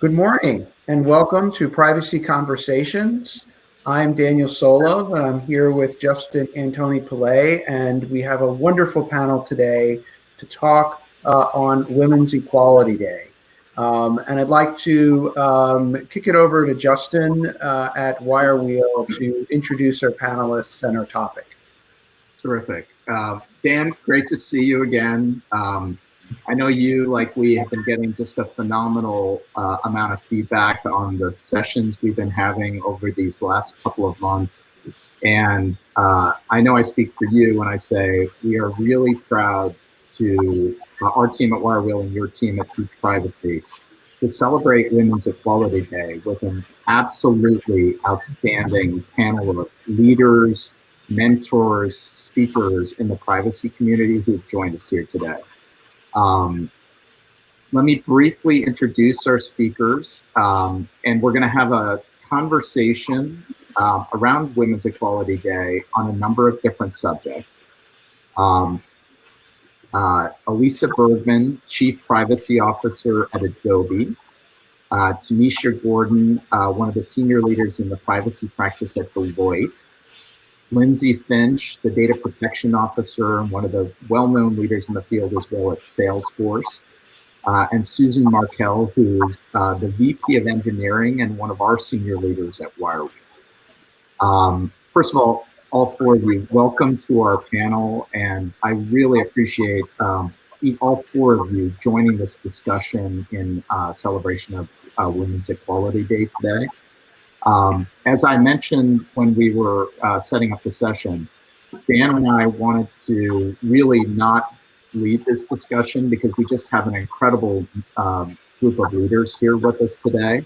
Good morning and welcome to Privacy Conversations. I'm Daniel Solove. I'm here with Justin Antonipillai, and we have a wonderful panel today to talk on Women's Equality Day. And I'd like to kick it over to Justin at WireWheel to introduce our panelists and our topic. Terrific. Dan, great to see you again. I know you, like we, have been getting just a phenomenal amount of feedback on the sessions we've been having over these last couple of months. And I know I speak for you when I say we are really proud to, our team at WireWheel and your team at Teach Privacy, to celebrate Women's Equality Day with an absolutely outstanding panel of leaders, mentors, speakers in the privacy community who've joined us here today. Let me briefly introduce our speakers, and we're going to have a conversation around Women's Equality Day on a number of different subjects. Alisa Bergman, Chief Privacy Officer at Adobe. Tanneasha Gordon, one of the senior leaders in the privacy practice at Deloitte. Lindsey Finch, the Data Protection Officer and one of the well-known leaders in the field as well at Salesforce. And Susan Markel, who's the VP of Engineering and one of our senior leaders at WireWheel. First of all four of you, welcome to our panel, and I really appreciate all four of you joining this discussion in celebration of Women's Equality Day today. As I mentioned when we were setting up the session, Dan and I wanted to really not lead this discussion because we just have an incredible group of leaders here with us today.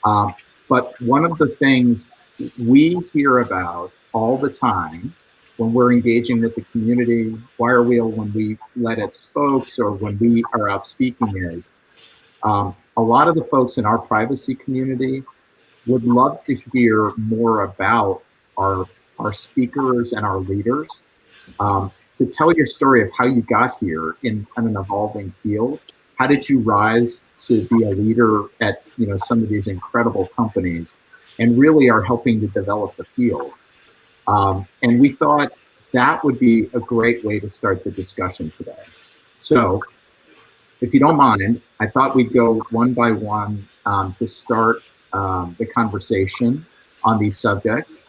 But one of the things we hear about all the time when we're engaging with the community, WireWheel, when we let it spokes or when we are out speaking is, a lot of the folks in our privacy community would love to hear more about our speakers and our leaders, to tell your story of how you got here in an evolving field. How did you rise to be a leader at some of these incredible companies and really are helping to develop the field? And we thought that would be a great way to start the discussion today. So if you don't mind, I thought we'd go one by one to start the conversation on these subjects.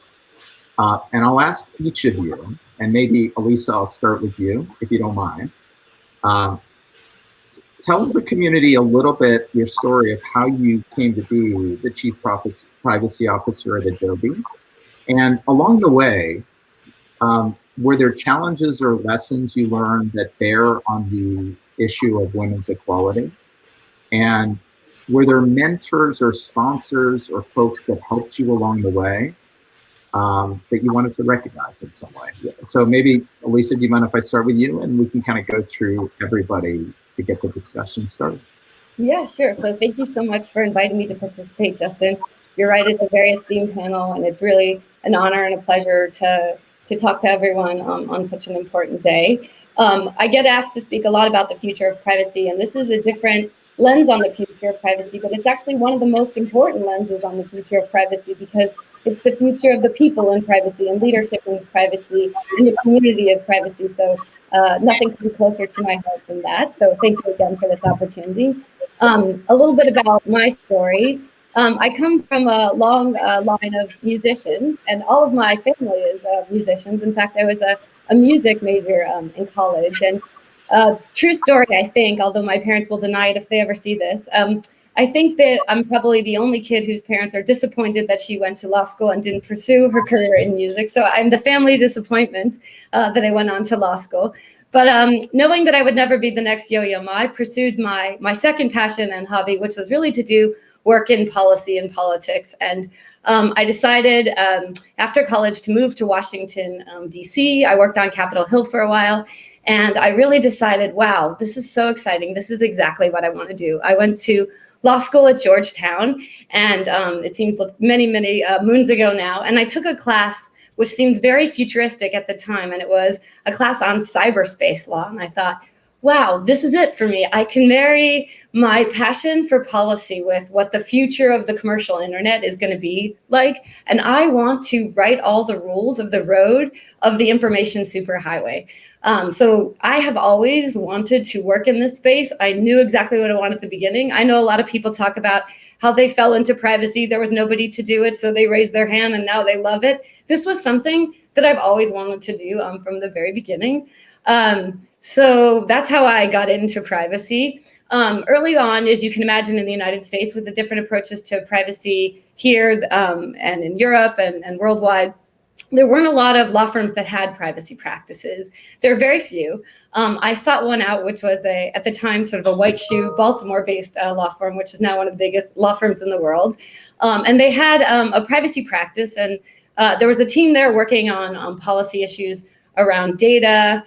And I'll ask each of you, and maybe Alisa, I'll start with you, if you don't mind. Tell the community a little bit your story of how you came to be the Chief Privacy Officer at Adobe. And along the way, were there challenges or lessons you learned that bear on the issue of women's equality? And were there mentors or sponsors or folks that helped you along the way that you wanted to recognize in some way? Yeah. So maybe, Alisa, do you mind if I start with you and we can kind of go through everybody to get the discussion started? Yeah, sure. So thank you so much for inviting me to participate, Justin. You're right, it's a very esteemed panel, and it's really an honor and a pleasure to talk to everyone on such an important day. I get asked to speak a lot about the future of privacy, and this is a different lens on the future of privacy, but it's actually one of the most important lenses on the future of privacy because it's the future of the people in privacy and leadership in privacy and the community of privacy. So nothing could be closer to my heart than that. So thank you again for this opportunity. A little bit about my story. I come from a long line of musicians, and all of my family is musicians. In fact, I was a music major in college. And true story, I think, although my parents will deny it if they ever see this. I think that I'm probably the only kid whose parents are disappointed that she went to law school and didn't pursue her career in music. So I'm the family disappointment that I went on to law school. But knowing that I would never be the next Yo-Yo Ma, I pursued my second passion and hobby, which was really to do work in policy and politics. And I decided after college to move to Washington, DC. I worked on Capitol Hill for a while. And I really decided, wow, this is so exciting. This is exactly what I want to do. I went to law school at Georgetown, and it seems like many moons ago now. And I took a class which seemed very futuristic at the time. And it was a class on cyberspace law. And I thought, wow, this is it for me. I can marry my passion for policy with what the future of the commercial internet is going to be like. And I want to write all the rules of the road of the information superhighway. So I have always wanted to work in this space. I knew exactly what I wanted at the beginning. I know a lot of people talk about how they fell into privacy. There was nobody to do it, so they raised their hand and now they love it. This was something that I've always wanted to do from the very beginning. So that's how I got into privacy. Early on, as you can imagine, in the United States, with the different approaches to privacy here and in Europe and worldwide, there weren't a lot of law firms that had privacy practices. There are very few. I sought one out, which was at the time, sort of a white shoe, Baltimore-based law firm, which is now one of the biggest law firms in the world. And they had a privacy practice, and there was a team there working on policy issues around data,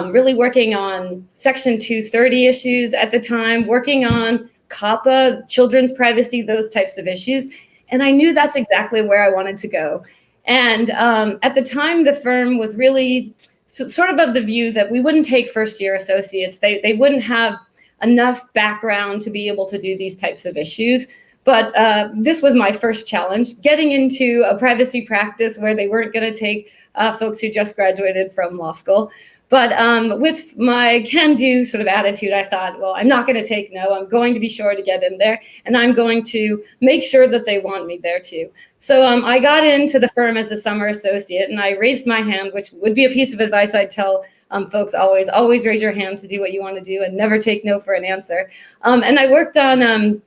really working on Section 230 issues at the time, working on COPPA, children's privacy, those types of issues. And I knew that's exactly where I wanted to go. And at the time, the firm was really sort of the view that we wouldn't take first-year associates. They wouldn't have enough background to be able to do these types of issues. But this was my first challenge, getting into a privacy practice where they weren't going to take folks who just graduated from law school. But with my can-do sort of attitude, I thought, well, I'm not going to take no. I'm going to be sure to get in there, and I'm going to make sure that they want me there too. So I got into the firm as a summer associate, and I raised my hand, which would be a piece of advice I'd tell folks always raise your hand to do what you want to do and never take no for an answer. And I worked on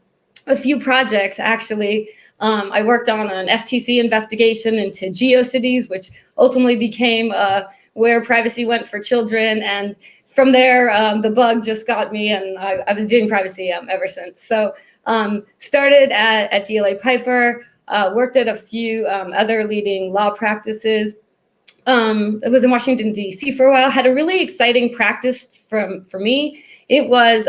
a few projects, actually. I worked on an FTC investigation into GeoCities, which ultimately became where privacy went for children. And from there, the bug just got me, and I was doing privacy ever since. So started at DLA Piper, worked at a few other leading law practices. I was in Washington, D.C. for a while, had a really exciting practice for me. It was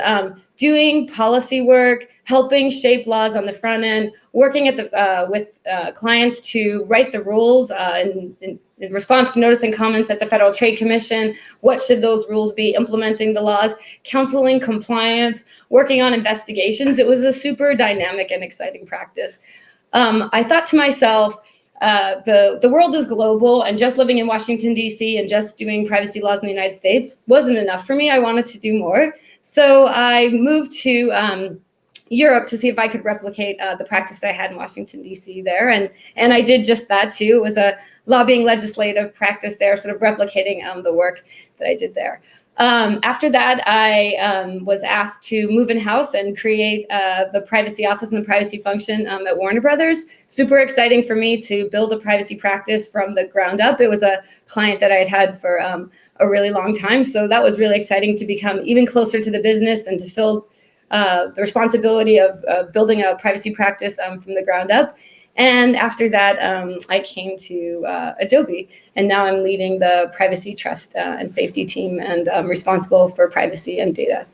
doing policy work, helping shape laws on the front end, working at with clients to write the rules in response to notice and comments at the Federal Trade Commission. What should those rules be? Implementing the laws, counseling compliance, working on investigations. It was a super dynamic and exciting practice. I thought to myself, the world is global, and just living in Washington, D.C. and just doing privacy laws in the United States wasn't enough for me. I wanted to do more. So I moved to Europe to see if I could replicate the practice that I had in Washington, D.C. there. And I did just that too. It was a lobbying legislative practice there, sort of replicating the work that I did there. After that, I was asked to move in-house and create the privacy office and the privacy function at Warner Brothers. Super exciting for me to build a privacy practice from the ground up. It was a client that I'd had for a really long time. So that was really exciting to become even closer to the business and to fill the responsibility of building a privacy practice from the ground up. And after that, I came to Adobe, and now I'm leading the privacy, trust, and safety team, and I'm responsible for privacy and data.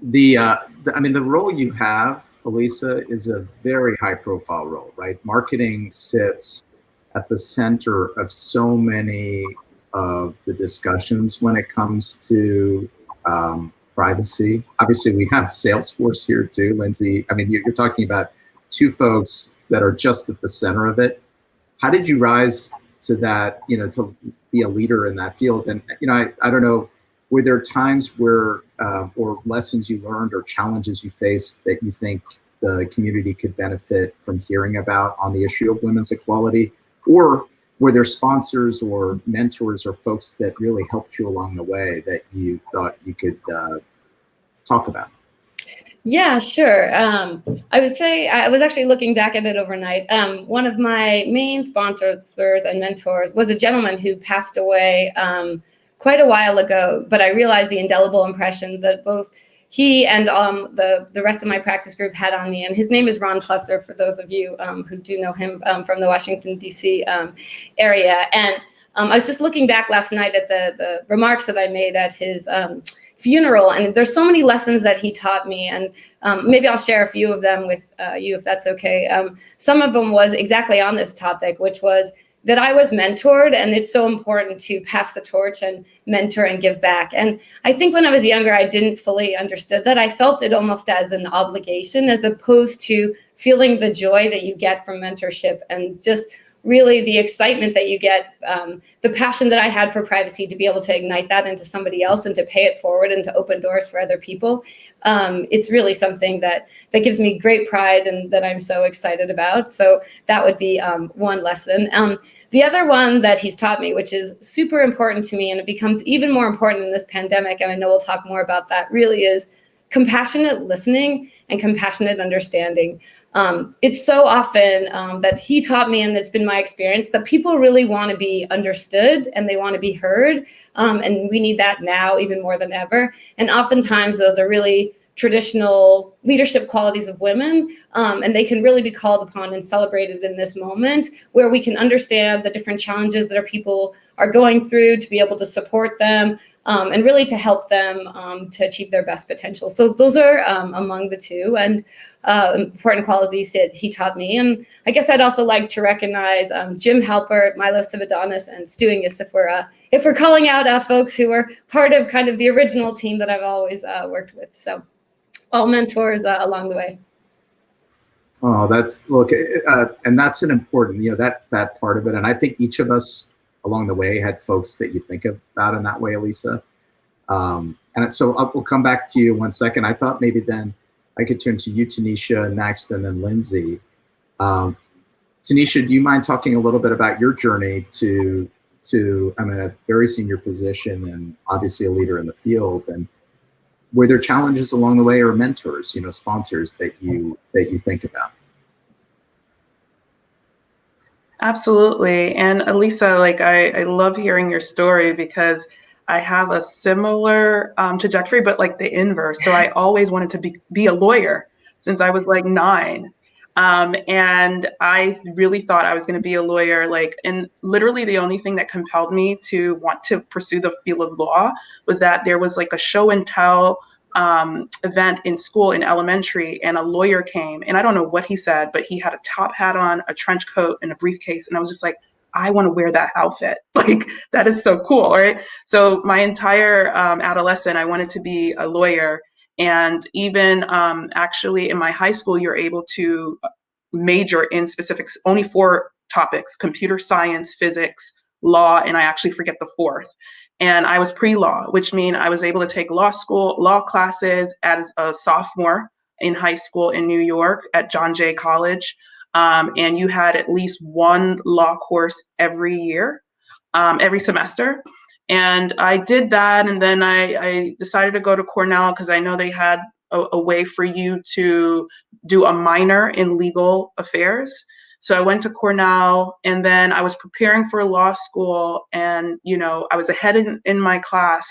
I mean, the role you have, Alisa, is a very high-profile role, right? Marketing sits at the center of so many of the discussions when it comes to privacy. Obviously, we have Salesforce here too, Lindsey. I mean, you're talking about two folks that are just at the center of it. How did you rise to that, to be a leader in that field? And, I don't know, were there times where, or lessons you learned or challenges you faced that you think the community could benefit from hearing about on the issue of women's equality? Or were there sponsors or mentors or folks that really helped you along the way that you thought you could talk about? Yeah, sure. I would say, I was actually looking back at it overnight. One of my main sponsors and mentors was a gentleman who passed away quite a while ago, but I realized the indelible impression that both he and the rest of my practice group had on me. And his name is Ron Plusser, for those of you who do know him from the Washington, D.C. Area. And I was just looking back last night at the remarks that I made at his funeral, and there's so many lessons that he taught me, and maybe I'll share a few of them with you if that's okay. Some of them was exactly on this topic, which was that I was mentored, and it's so important to pass the torch and mentor and give back. And I think when I was younger, I didn't fully understood that. I felt it almost as an obligation, as opposed to feeling the joy that you get from mentorship and just really the excitement that you get, the passion that I had for privacy, to be able to ignite that into somebody else and to pay it forward and to open doors for other people. It's really something that gives me great pride and that I'm so excited about. So that would be one lesson. The other one that he's taught me, which is super important to me, and it becomes even more important in this pandemic, and I know we'll talk more about that, really is compassionate listening and compassionate understanding. It's so often that he taught me, and it's been my experience, that people really want to be understood and they want to be heard. And we need that now even more than ever. And oftentimes those are really traditional leadership qualities of women, and they can really be called upon and celebrated in this moment, where we can understand the different challenges that our people are going through, to be able to support them, and really to help them to achieve their best potential. So those are among the two and important qualities that he taught me. And I guess I'd also like to recognize Jim Halpert, Milo Cividanis, and Stu Ingus, if we're calling out folks who were part of kind of the original team that I've always worked with. So all mentors along the way. Oh, and that's an important, that part of it. And I think each of us along the way had folks that you think about in that way, Alisa. And so we'll come back to you in 1 second. I thought maybe then I could turn to you, Tanneasha, next, and then Lindsey. Tanneasha, do you mind talking a little bit about your journey to I'm in a very senior position and obviously a leader in the field, and were there challenges along the way, or mentors, sponsors that you think about? Absolutely. And Alisa, I love hearing your story, because I have a similar trajectory, but like the inverse. So I always wanted to be a lawyer since I was like 9. And I really thought I was going to be a lawyer, and literally the only thing that compelled me to want to pursue the field of law was that there was like a show and tell event in school in elementary, and a lawyer came, and I don't know what he said, but he had a top hat on, a trench coat, and a briefcase. And I was just like, I want to wear that outfit. That is so cool. Right. So my entire adolescent, I wanted to be a lawyer. And even actually in my high school, you're able to major in specifics, only 4 topics: computer science, physics, law, and I actually forget the 4th. And I was pre-law, which means I was able to take law classes as a sophomore in high school in New York at John Jay College. And you had at least 1 law course every year, every semester. And I did that. And then I decided to go to Cornell, because I know they had a way for you to do a minor in legal affairs. So I went to Cornell, and then I was preparing for law school, and, I was ahead in my class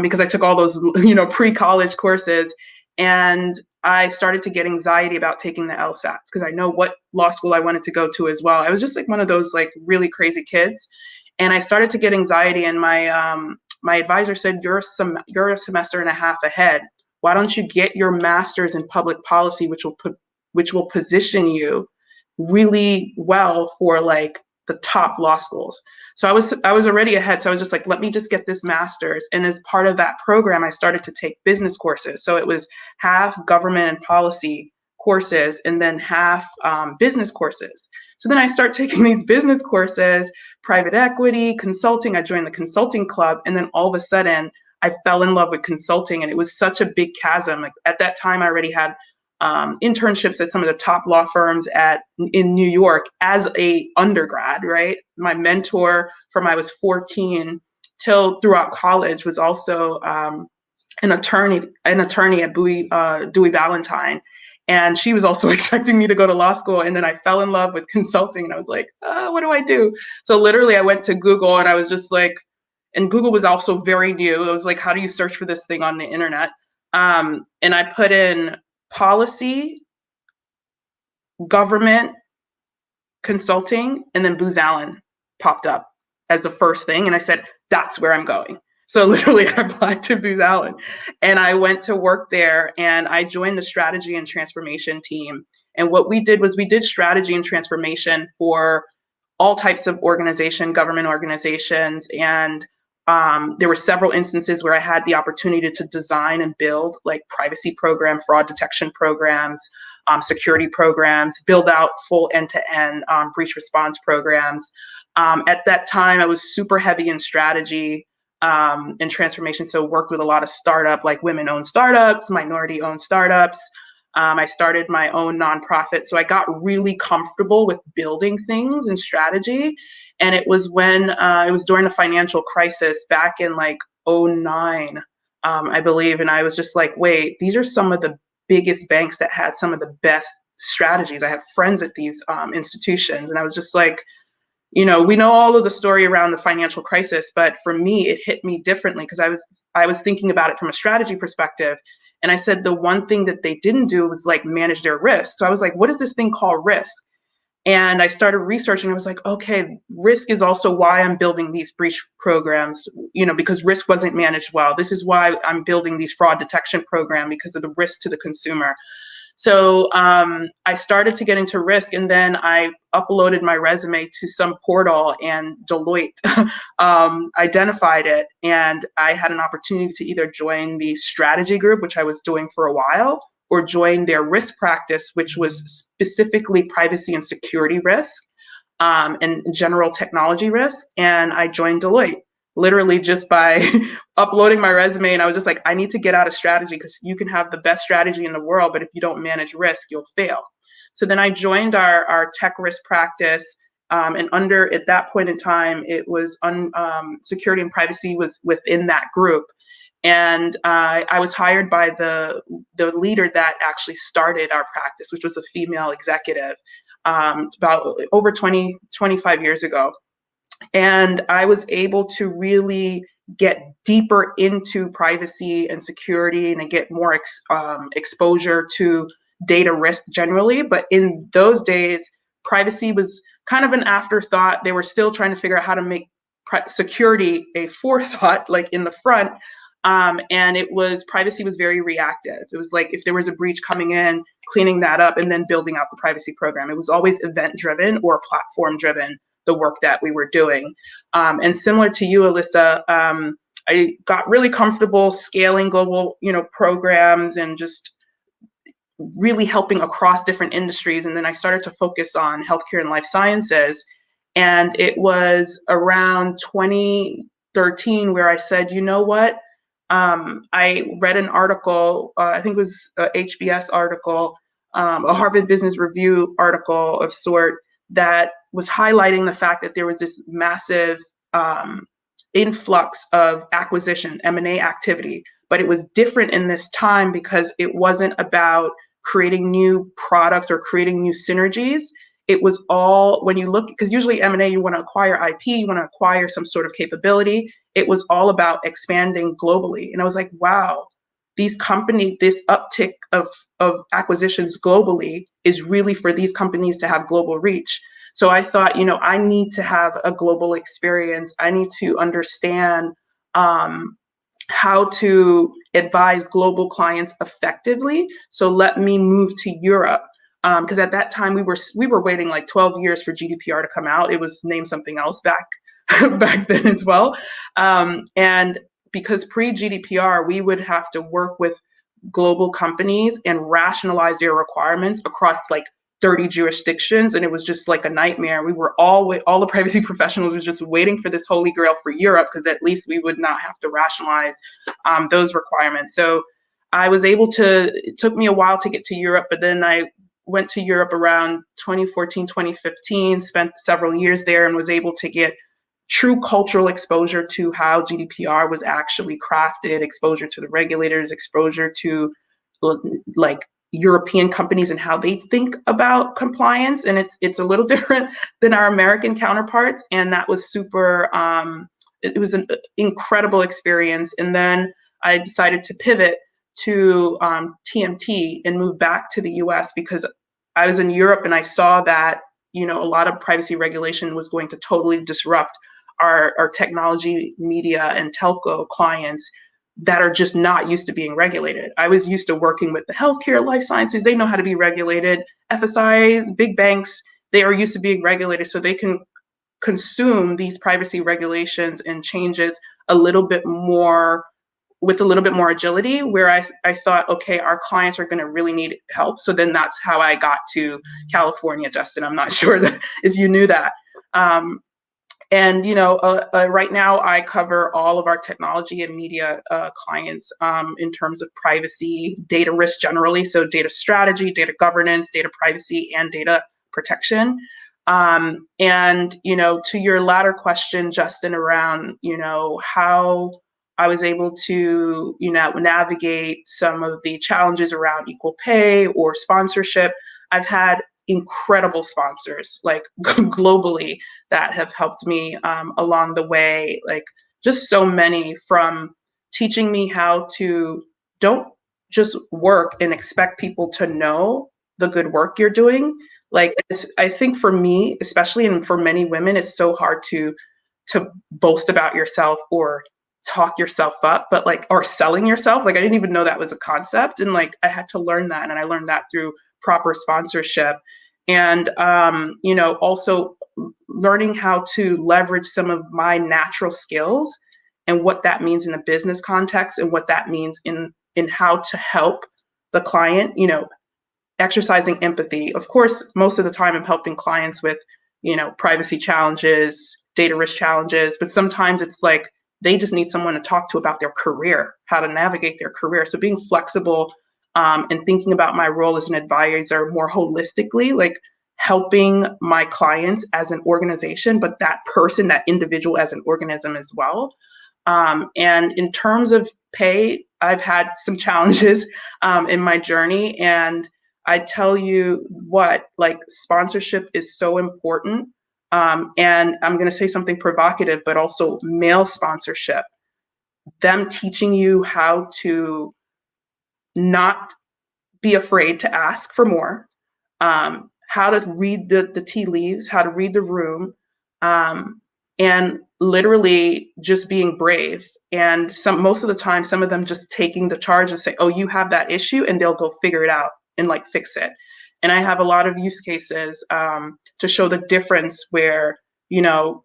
because I took all those, pre-college courses, and I started to get anxiety about taking the LSATs, because I know what law school I wanted to go to as well. I was just like one of those really crazy kids. And I started to get anxiety, and my advisor said, you're a semester and a half ahead. Why don't you get your master's in public policy, which will position you really well for the top law schools. So I was already ahead. So I was just like, let me just get this master's. And as part of that program, I started to take business courses. So it was half government and policy courses and then half business courses. So then I start taking these business courses, private equity, consulting. I joined the consulting club. And then all of a sudden I fell in love with consulting. And it was such a big chasm. At that time, I already had internships at some of the top law firms in New York as a undergrad, right? My mentor from I was 14 till throughout college was also an attorney at Dewey Ballantyne. And she was also expecting me to go to law school. And then I fell in love with consulting, and I was like, what do I do? So literally I went to Google, and I was just like, and Google was also very new. It was like, how do you search for this thing on the internet? And I put in policy, government, consulting, and then Booz Allen popped up as the first thing. And I said, that's where I'm going. So literally I applied to Booz Allen, and I went to work there, and I joined the strategy and transformation team. And what we did was we did strategy and transformation for all types of government organizations. And there were several instances where I had the opportunity to design and build like privacy program, fraud detection programs, security programs, build out full end-to-end breach response programs. At that time, I was super heavy in strategy and transformation. So worked with a lot of like women-owned startups, minority-owned startups. I started my own nonprofit. So I got really comfortable with building things and strategy. And it was when it was during the financial crisis back in like 2009, I believe. And I was just like, wait, these are some of the biggest banks that had some of the best strategies. I have friends at these institutions. And I was just like, we know all of the story around the financial crisis, but for me, it hit me differently because I was thinking about it from a strategy perspective. And I said the one thing that they didn't do was like manage their risk. So I was like, what is this thing called risk? And I started researching. I was like, okay, risk is also why I'm building these breach programs, because risk wasn't managed well. This is why I'm building these fraud detection program because of the risk to the consumer. So I started to get into risk, and then I uploaded my resume to some portal, and Deloitte identified it. And I had an opportunity to either join the strategy group, which I was doing for a while, or join their risk practice, which was specifically privacy and security risk and general technology risk. And I joined Deloitte literally just by uploading my resume. And I was just like, I need to get out of strategy because you can have the best strategy in the world, but if you don't manage risk, you'll fail. So then I joined our tech risk practice. And at that point in time, it was security and privacy was within that group. And I was hired by the leader that actually started our practice, which was a female executive about over 25 years ago. And I was able to really get deeper into privacy and security and get more exposure to data risk generally. But in those days, privacy was kind of an afterthought. They were still trying to figure out how to make security a forethought, like in the front. And privacy was very reactive. It was like if there was a breach coming in, cleaning that up, and then building out the privacy program. It was always event-driven or platform-driven, the work that we were doing. And similar to you, Alisa, I got really comfortable scaling global, programs and just really helping across different industries. And then I started to focus on healthcare and life sciences. And it was around 2013 where I said, you know what? I read an article, I think it was a HBS article, a Harvard Business Review article of sort, that was highlighting the fact that there was this massive influx of acquisition, M&A activity. But it was different in this time because it wasn't about creating new products or creating new synergies. It was all, when you look, because usually M&A, you want to acquire IP, you want to acquire some sort of capability. It was all about expanding globally. And I was like, wow, these companies, this uptick of acquisitions globally is really for these companies to have global reach. So I thought, I need to have a global experience. I need to understand how to advise global clients effectively. So let me move to Europe. Because at that time we were waiting like 12 years for GDPR to come out. It was named something else back then as well. And because pre-GDPR, we would have to work with global companies and rationalize their requirements across like 30 jurisdictions. And it was just like a nightmare. We were all the privacy professionals were just waiting for this holy grail for Europe, because at least we would not have to rationalize those requirements. So I was able to, it took me a while to get to Europe, but then I went to Europe around 2014, 2015, spent several years there and was able to get true cultural exposure to how GDPR was actually crafted, exposure to the regulators, exposure to like European companies and how they think about compliance. And it's a little different than our American counterparts. And that was super, it was an incredible experience. And then I decided to pivot to TMT and move back to the US because I was in Europe and I saw that, a lot of privacy regulation was going to totally disrupt our technology, media, and telco clients that are just not used to being regulated. I was used to working with the healthcare, life sciences. They know how to be regulated. FSI, big banks, they are used to being regulated, so they can consume these privacy regulations and changes a little bit more, with a little bit more agility, where I thought, okay, our clients are going to really need help. So then that's how I got to California, Justin. I'm not sure that if you knew that. And, right now I cover all of our technology and media clients in terms of privacy, data risk generally. So data strategy, data governance, data privacy, and data protection. And, to your latter question, Justin, around, how I was able to, navigate some of the challenges around equal pay or sponsorship. I've had incredible sponsors, like globally, that have helped me along the way. Like just so many, from teaching me how to don't just work and expect people to know the good work you're doing. Like I think for me, especially, and for many women, it's so hard to boast about yourself or talk yourself up, but or selling yourself. Like I didn't even know that was a concept. And I had to learn that. And I learned that through proper sponsorship. And, also learning how to leverage some of my natural skills and what that means in a business context, and what that means in how to help the client, exercising empathy. Of course, most of the time I'm helping clients with, privacy challenges, data risk challenges, but sometimes it's like they just need someone to talk to about their career, how to navigate their career. So being flexible and thinking about my role as an advisor more holistically, like helping my clients as an organization, but that person, that individual as an organism as well. And in terms of pay, I've had some challenges in my journey. And I tell you what, sponsorship is so important. And I'm going to say something provocative, but also male sponsorship, them teaching you how to not be afraid to ask for more, how to read the tea leaves, how to read the room, and literally just being brave. And most of the time, some of them just taking the charge and say, oh, you have that issue, and they'll go figure it out and fix it. And I have a lot of use cases to show the difference where, and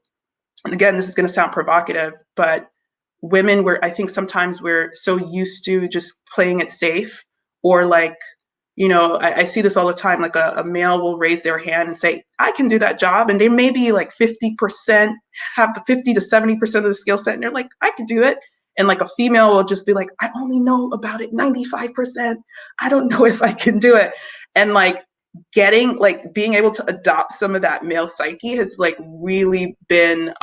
again, this is going to sound provocative, but women, I think sometimes we're so used to just playing it safe, or I see this all the time, a male will raise their hand and say, I can do that job. And they may be 50%, have the 50 to 70% of the skill set. And they're like, I can do it. And a female will just be like, I only know about it 95%. I don't know if I can do it. And being able to adopt some of that male psyche has really been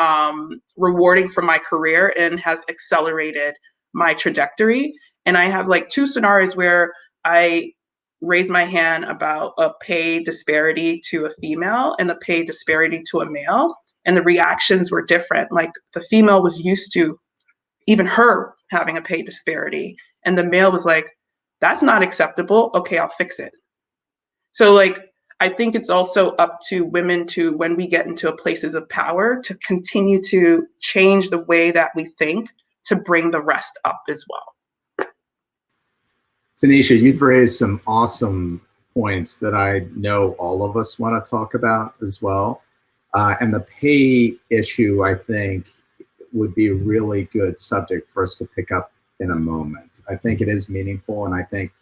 rewarding for my career and has accelerated my trajectory. And I have two scenarios where I raise my hand about a pay disparity to a female and a pay disparity to a male. And the reactions were different. The female was used to even her having a pay disparity. And the male was like, that's not acceptable. Okay, I'll fix it. So I think it's also up to women to, when we get into places of power, to continue to change the way that we think to bring the rest up as well. Tanneasha, you've raised some awesome points that I know all of us want to talk about as well. And the pay issue, I think, would be a really good subject for us to pick up in a moment. I think it is meaningful, and I think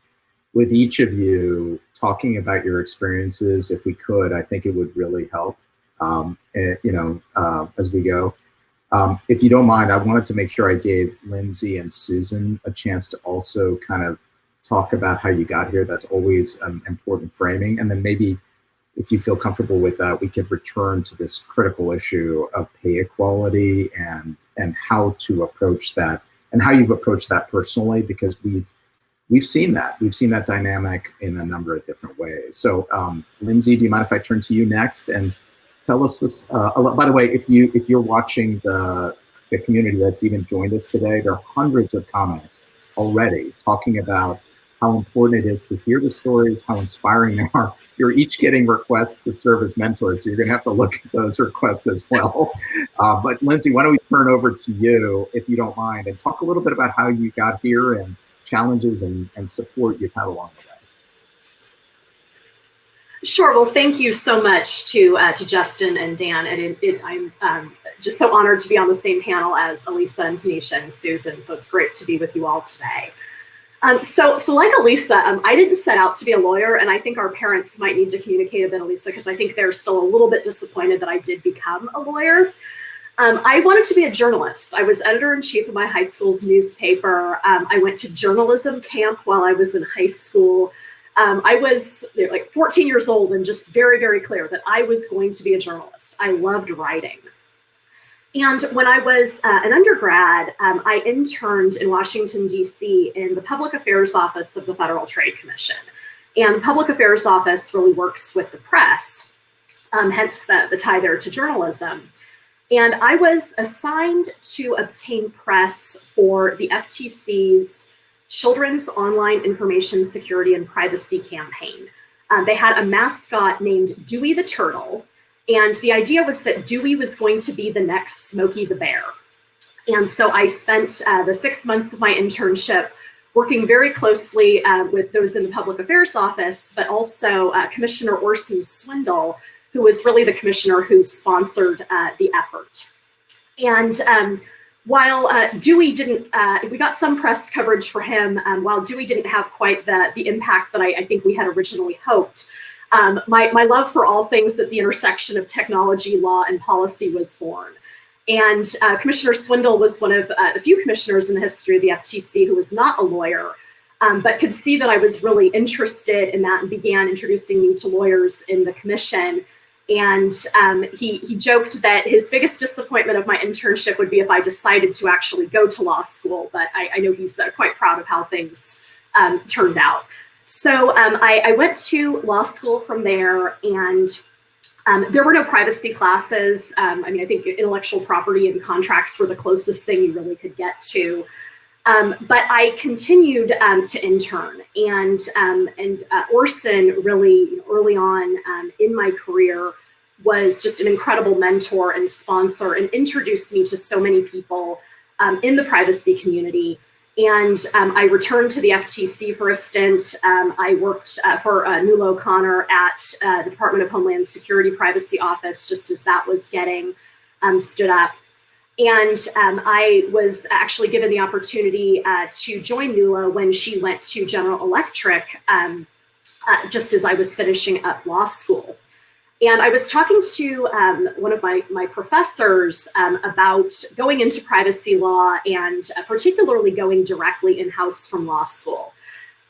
with each of you talking about your experiences, if we could, I think it would really help, as we go. If you don't mind, I wanted to make sure I gave Lindsey and Susan a chance to also kind of talk about how you got here. That's always important framing. And then maybe if you feel comfortable with that, we could return to this critical issue of pay equality and how to approach that, and how you've approached that personally, because we've seen that. We've seen that dynamic in a number of different ways. So Lindsey, do you mind if I turn to you next and tell us this? By the way, if you're watching the community that's even joined us today, there are hundreds of comments already talking about how important it is to hear the stories, how inspiring they are. You're each getting requests to serve as mentors, so you're going to have to look at those requests as well. But Lindsey, why don't we turn over to you, if you don't mind, and talk a little bit about how you got here and challenges and support you've had along the way. Sure. Well, thank you so much to Justin and Dan, and I'm just so honored to be on the same panel as Alisa and Tanneasha and Susan. So it's great to be with you all today. So like Alisa, I didn't set out to be a lawyer, and I think our parents might need to communicate a bit, Alisa, because I think they're still a little bit disappointed that I did become a lawyer. I wanted to be a journalist. I was editor-in-chief of my high school's newspaper. I went to journalism camp while I was in high school. I was like 14 years old and just very, very clear that I was going to be a journalist. I loved writing. And when I was an undergrad, I interned in Washington, D.C. in the Public Affairs Office of the Federal Trade Commission. And the Public Affairs Office really works with the press, hence the tie there to journalism. And I was assigned to obtain press for the FTC's Children's Online Information Security and Privacy Campaign. They had a mascot named Dewey the Turtle, and the idea was that Dewey was going to be the next Smokey the Bear. And so I spent the 6 months of my internship working very closely with those in the Public Affairs Office, but also Commissioner Orson Swindle, who was really the commissioner who sponsored the effort. And while Dewey didn't, we got some press coverage for him, while Dewey didn't have quite the impact that I think we had originally hoped, my love for all things at the intersection of technology, law, and policy was born. And Commissioner Swindle was one of the few commissioners in the history of the FTC who was not a lawyer, but could see that I was really interested in that and began introducing me to lawyers in the commission. And he joked that his biggest disappointment of my internship would be if I decided to actually go to law school, but I know he's quite proud of how things turned out. So I went to law school from there, and there were no privacy classes. I mean, I think intellectual property and contracts were the closest thing you really could get to. But I continued to intern, and Orson really early on in my career was just an incredible mentor and sponsor, and introduced me to so many people in the privacy community. And I returned to the FTC for a stint. I worked for Nuala O'Connor at the Department of Homeland Security Privacy Office, just as that was getting stood up. And I was actually given the opportunity to join Nuala when she went to General Electric, just as I was finishing up law school. And I was talking to one of my professors about going into privacy law, and particularly going directly in-house from law school.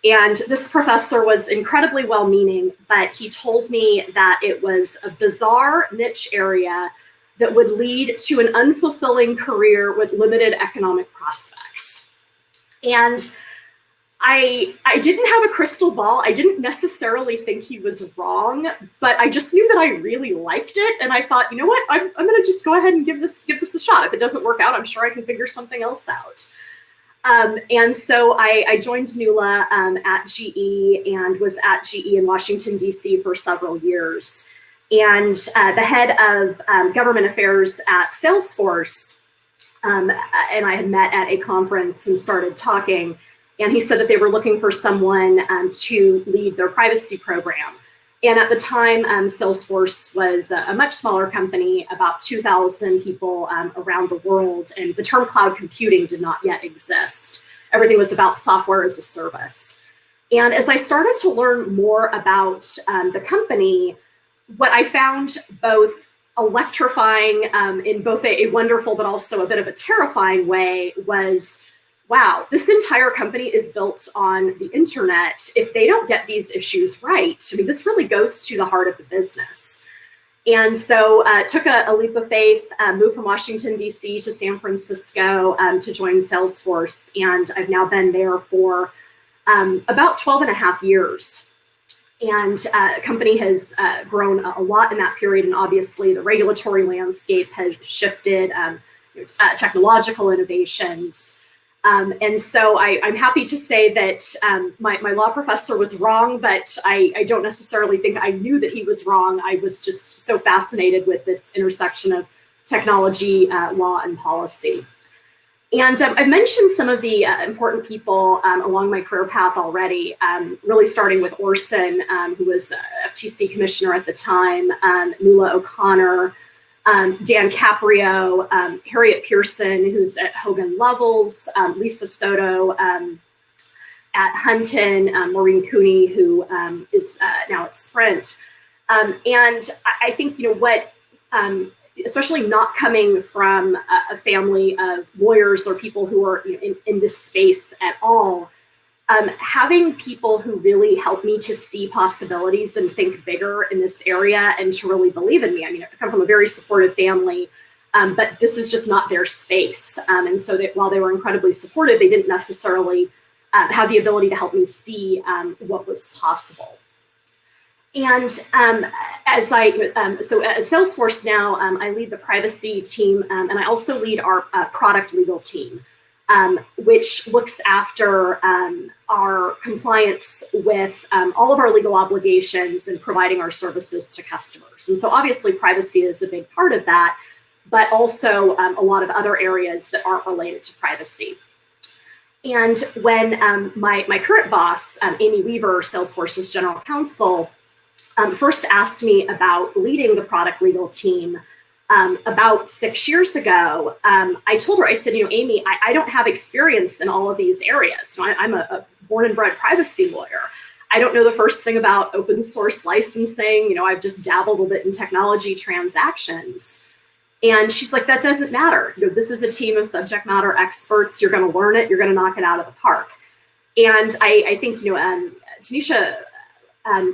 And this professor was incredibly well-meaning, but he told me that it was a bizarre niche area that would lead to an unfulfilling career with limited economic prospects. And I didn't have a crystal ball. I didn't necessarily think he was wrong, but I just knew that I really liked it. And I thought, you know what, I'm gonna just go ahead and give this a shot. If it doesn't work out, I'm sure I can figure something else out. And so I joined Nuala at GE, and was at GE in Washington, DC for several years. And the head of government affairs at Salesforce and I had met at a conference and started talking. And he said that they were looking for someone to lead their privacy program. And at the time, Salesforce was a much smaller company, about 2,000 people around the world. And the term cloud computing did not yet exist. Everything was about software as a service. And as I started to learn more about the company, what I found both electrifying in both a wonderful but also a bit of a terrifying way was, wow, this entire company is built on the internet. If they don't get these issues right, I mean, this really goes to the heart of the business. And so took a leap of faith, moved from Washington, D.C. to San Francisco to join Salesforce. And I've now been there for about 12 and a half years. And the company has grown a lot in that period. And obviously the regulatory landscape has shifted, technological innovations. And so I'm happy to say that my law professor was wrong, but I don't necessarily think I knew that he was wrong. I was just so fascinated with this intersection of technology, law, and policy. And I've mentioned some of the important people along my career path already, really starting with Orson, who was FTC commissioner at the time, Nuala O'Connor, Dan Caprio, Harriet Pearson, who's at Hogan Lovells, Lisa Soto at Hunton, Maureen Cooney, who is now at Sprint. And I think, what, especially not coming from a family of lawyers or people who are in this space at all, having people who really help me to see possibilities and think bigger in this area and to really believe in me. I mean, I come from a very supportive family, but this is just not their space. And so while they were incredibly supportive, they didn't necessarily have the ability to help me see what was possible. And as so at Salesforce now, I lead the privacy team, and I also lead our product legal team, which looks after our compliance with all of our legal obligations and providing our services to customers. And so obviously privacy is a big part of that, but also a lot of other areas that aren't related to privacy. And when my current boss, Amy Weaver, Salesforce's general counsel, first asked me about leading the product legal team about 6 years ago, I told her, I said, Amy, I don't have experience in all of these areas. I'm a born and bred privacy lawyer. I don't know the first thing about open source licensing. I've just dabbled a bit in technology transactions. And she's like, that doesn't matter. This is a team of subject matter experts. You're going to learn it. You're going to knock it out of the park. And I think, Tanneasha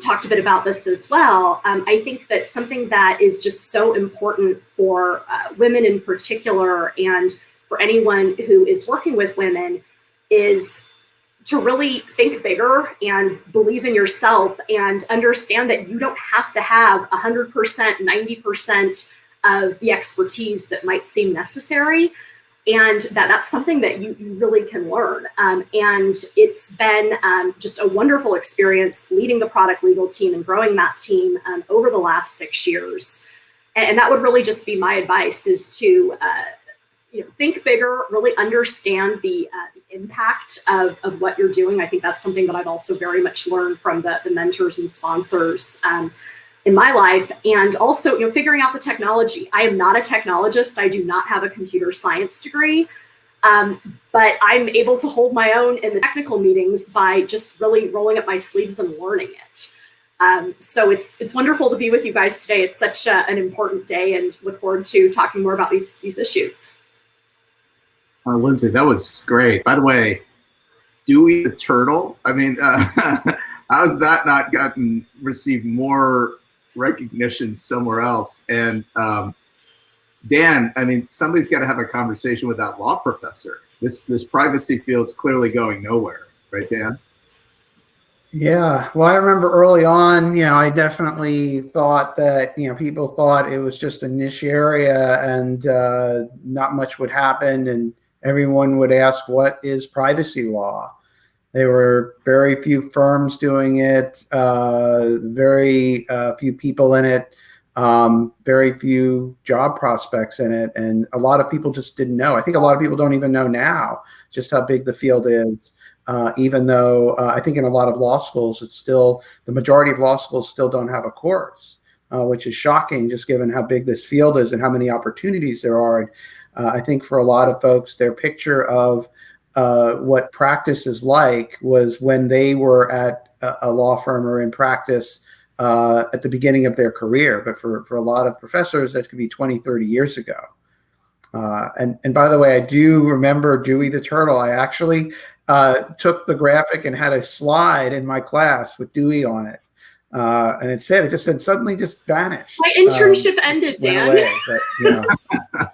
talked a bit about this as well. I think that something that is just so important for women in particular, and for anyone who is working with women, is to really think bigger and believe in yourself and understand that you don't have to have 100%, 90% of the expertise that might seem necessary. And that's something that you really can learn. And it's been just a wonderful experience leading the product legal team and growing that team over the last 6 years. And that would really just be my advice, is to think bigger, really understand the impact of what you're doing. I think that's something that I've also very much learned from the mentors and sponsors in my life. And also, figuring out the technology. I am not a technologist. I do not have a computer science degree, but I'm able to hold my own in the technical meetings by just really rolling up my sleeves and learning it. So it's wonderful to be with you guys today. It's such an important day, and look forward to talking more about these issues. Lindsey, that was great. By the way, Dewey the Turtle, I mean, how's that not received more recognition somewhere else? And Dan, I mean, somebody's got to have a conversation with that law professor. This privacy field's clearly going nowhere, right, Dan? Yeah, well, I remember early on, I definitely thought that, people thought it was just a niche area and not much would happen, and everyone would ask, what is privacy law? There were very few firms doing it, very few people in it, very few job prospects in it, and a lot of people just didn't know. I think a lot of people don't even know now just how big the field is, even though I think in a lot of law schools, it's still, the majority of law schools still don't have a course, which is shocking just given how big this field is and how many opportunities there are. And I think for a lot of folks, their picture of what practice is like was when they were at a law firm or in practice at the beginning of their career. But for a lot of professors, that could be 20, 30 years ago. And by the way, I do remember Dewey the Turtle. I actually took the graphic and had a slide in my class with Dewey on it. And it just said, suddenly just vanished. My internship ended, Dan. Away, but,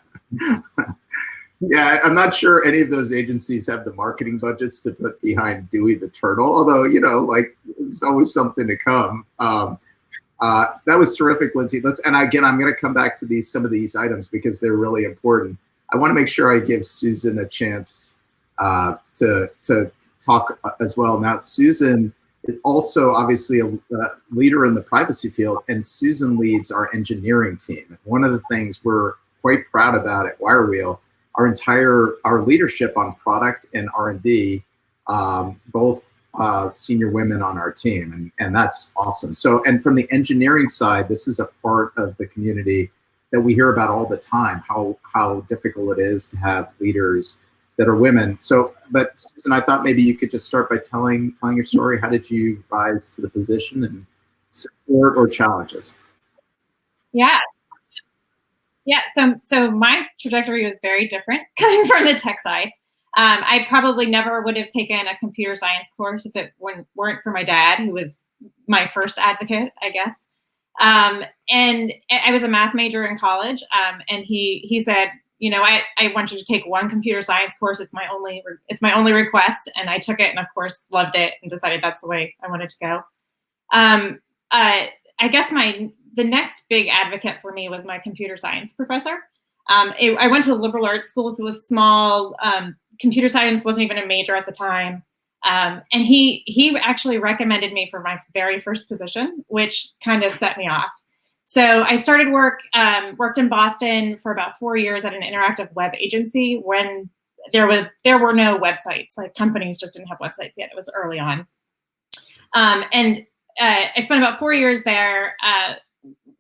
Yeah, I'm not sure any of those agencies have the marketing budgets to put behind Dewey the Turtle, although, it's always something to come. That was terrific, Lindsey. And again, I'm going to come back to some of these items because they're really important. I want to make sure I give Susan a chance to talk as well. Now, Susan is also obviously a leader in the privacy field, and Susan leads our engineering team. And one of the things we're quite proud about at WireWheel our leadership on product and R&D, both senior women on our team, and that's awesome. So, and from the engineering side, this is a part of the community that we hear about all the time, how difficult it is to have leaders that are women. So, but Susan, I thought maybe you could just start by telling your story. How did you rise to the position, and support or challenges? Yeah. Yeah, so my trajectory was very different coming from the tech side. I probably never would have taken a computer science course if it weren't for my dad, who was my first advocate, I guess. And I was a math major in college, and he said, you know, I want you to take one computer science course. It's my only request, and I took it, and of course loved it, and decided that's the way I wanted to go. I guess the next big advocate for me was my computer science professor. I went to a liberal arts school, so it was small. Computer science wasn't even a major at the time. And he actually recommended me for my very first position, which kind of set me off. So I started worked in Boston for about 4 years at an interactive web agency when there were no websites. Like, companies just didn't have websites yet. It was early on. And I spent about 4 years there.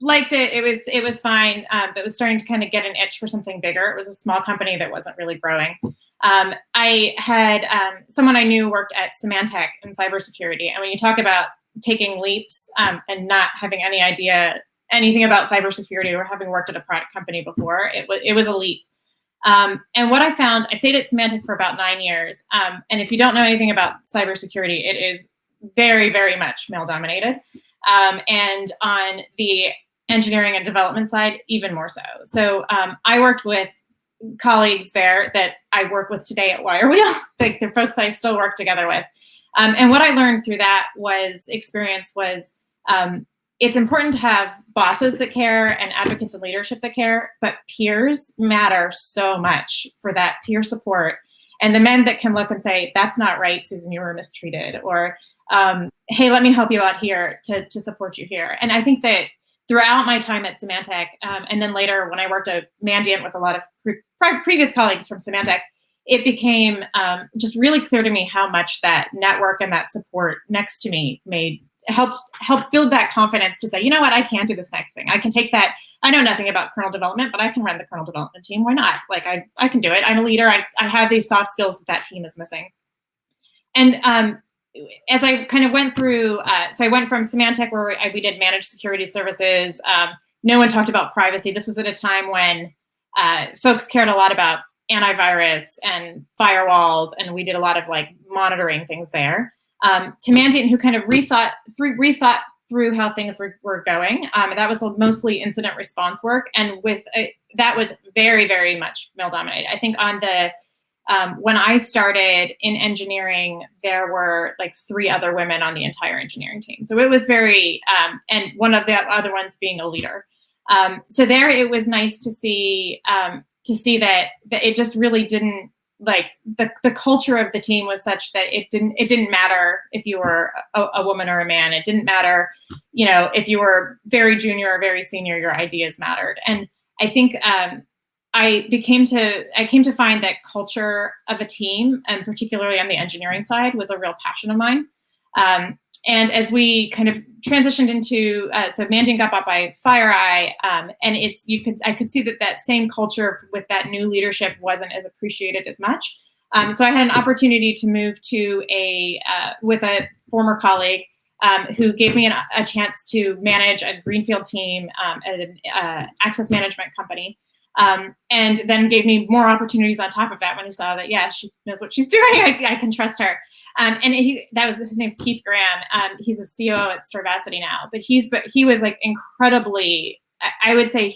Liked it. It was fine, but was starting to kind of get an itch for something bigger. It was a small company that wasn't really growing. I had someone I knew worked at Symantec in cybersecurity, and when you talk about taking leaps and not having any idea anything about cybersecurity or having worked at a product company before, it was a leap. And what I found, I stayed at Symantec for about 9 years, and if you don't know anything about cybersecurity, it is very, very much male dominated, and on the engineering and development side, even more so. So I worked with colleagues there that I work with today at WireWheel, like the folks I still work together with. And what I learned through that experience was it's important to have bosses that care and advocates and leadership that care, but peers matter so much for that peer support. And the men that can look and say, that's not right, Susan, you were mistreated, or hey, let me help you out here to support you here. And I think that throughout my time at Symantec, and then later when I worked at Mandiant with a lot of previous colleagues from Symantec, it became just really clear to me how much that network and that support next to me helped build that confidence to say, you know what, I can do this next thing. I can take that. I know nothing about kernel development, but I can run the kernel development team. Why not? Like, I can do it. I'm a leader. I have these soft skills that team is missing. And as I kind of went through, so I went from Symantec, where we did managed security services. No one talked about privacy. This was at a time when folks cared a lot about antivirus and firewalls, and we did a lot of like monitoring things there. To Mandiant, who kind of rethought through how things were going. That was mostly incident response work, and that was very, very much male dominated. I think on the when I started in engineering, there were like 3 other women on the entire engineering team. So it was very, and one of the other ones being a leader. So there, it was nice to see that it just really didn't, like, the culture of the team was such that it didn't matter if you were a woman or a man. It didn't matter, you know, if you were very junior or very senior, your ideas mattered. And I think I came to find that culture of a team, and particularly on the engineering side, was a real passion of mine. And as we kind of transitioned into, so Mandiant got bought by FireEye, and I could see that same culture with that new leadership wasn't as appreciated as much. So I had an opportunity to move to with a former colleague who gave me a chance to manage a greenfield team at an access management company. And then gave me more opportunities on top of that when he saw that, yeah, she knows what she's doing. I can trust her. And his name's Keith Graham. He's a COO at Storvacity now, but he was like incredibly, I would say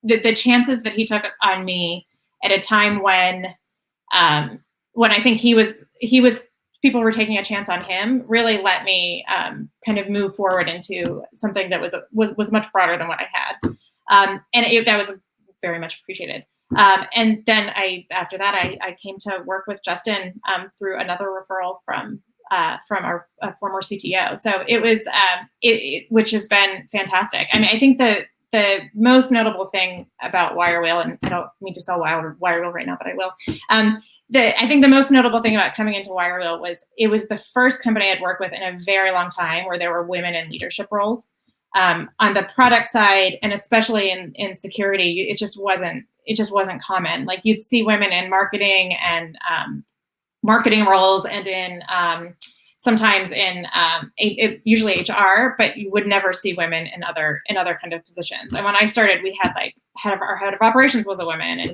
the chances that he took on me at a time when I think he was people were taking a chance on him, really let me kind of move forward into something that was much broader than what I had. That was very much appreciated. And then after that, I came to work with Justin through another referral from our former CTO. So it was, which has been fantastic. I mean, I think the the most notable thing about WireWheel, and I don't mean to sell WireWheel right now, but I will. I think the most notable thing about coming into WireWheel was it was the first company I'd worked with in a very long time where there were women in leadership roles. On the product side, and especially in security, it just wasn't common. Like you'd see women in marketing and marketing roles, and in sometimes in usually HR, but you would never see women in other kind of positions. And when I started, we had like our head of operations was a woman, and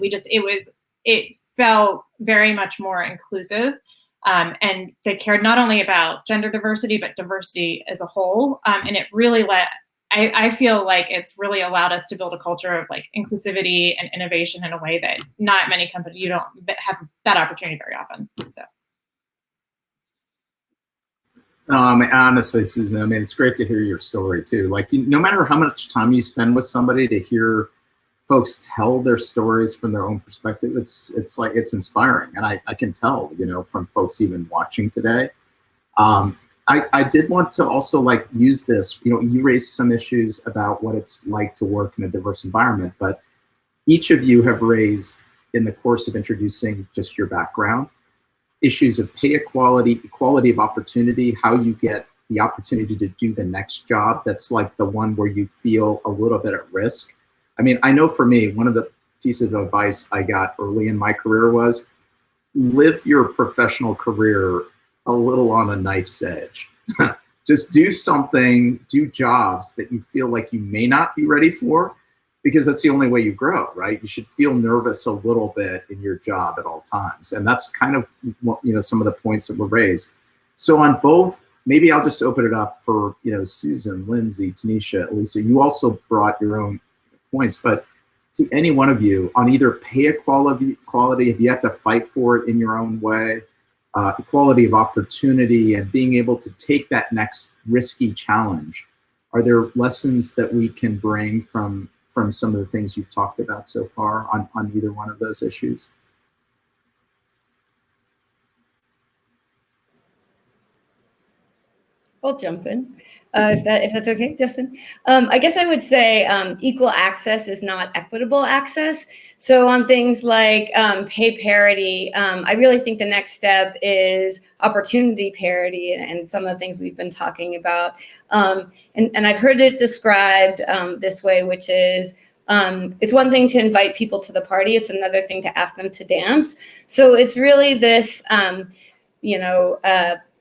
it felt very much more inclusive. And they cared not only about gender diversity, but diversity as a whole. And it really I feel like it's really allowed us to build a culture of like inclusivity and innovation in a way that not many companies, you don't have that opportunity very often. So. Honestly, Susan, I mean, it's great to hear your story too. Like, no matter how much time you spend with somebody, to hear folks tell their stories from their own perspective, it's inspiring. And I can tell, from folks even watching today. I did want to also like use this, you raised some issues about what it's like to work in a diverse environment, but each of you have raised in the course of introducing just your background, issues of pay equality, equality of opportunity, how you get the opportunity to do the next job that's like the one where you feel a little bit at risk. I mean, I know for me, one of the pieces of advice I got early in my career was live your professional career a little on a knife's edge. Just do jobs that you feel like you may not be ready for, because that's the only way you grow, right? You should feel nervous a little bit in your job at all times. And that's kind of some of the points that were raised. So on both, maybe I'll just open it up for, Susan, Lindsey, Tanneasha, Alisa, you also brought your own points, but to any one of you on either pay equality, have you had to fight for it in your own way? Equality of opportunity and being able to take that next risky challenge. Are there lessons that we can bring from some of the things you've talked about so far on either one of those issues? I'll jump in if that's okay, Justin. I guess I would say equal access is not equitable access. So on things like pay parity, I really think the next step is opportunity parity and some of the things we've been talking about. And I've heard it described this way, which is it's one thing to invite people to the party. It's another thing to ask them to dance. So it's really this,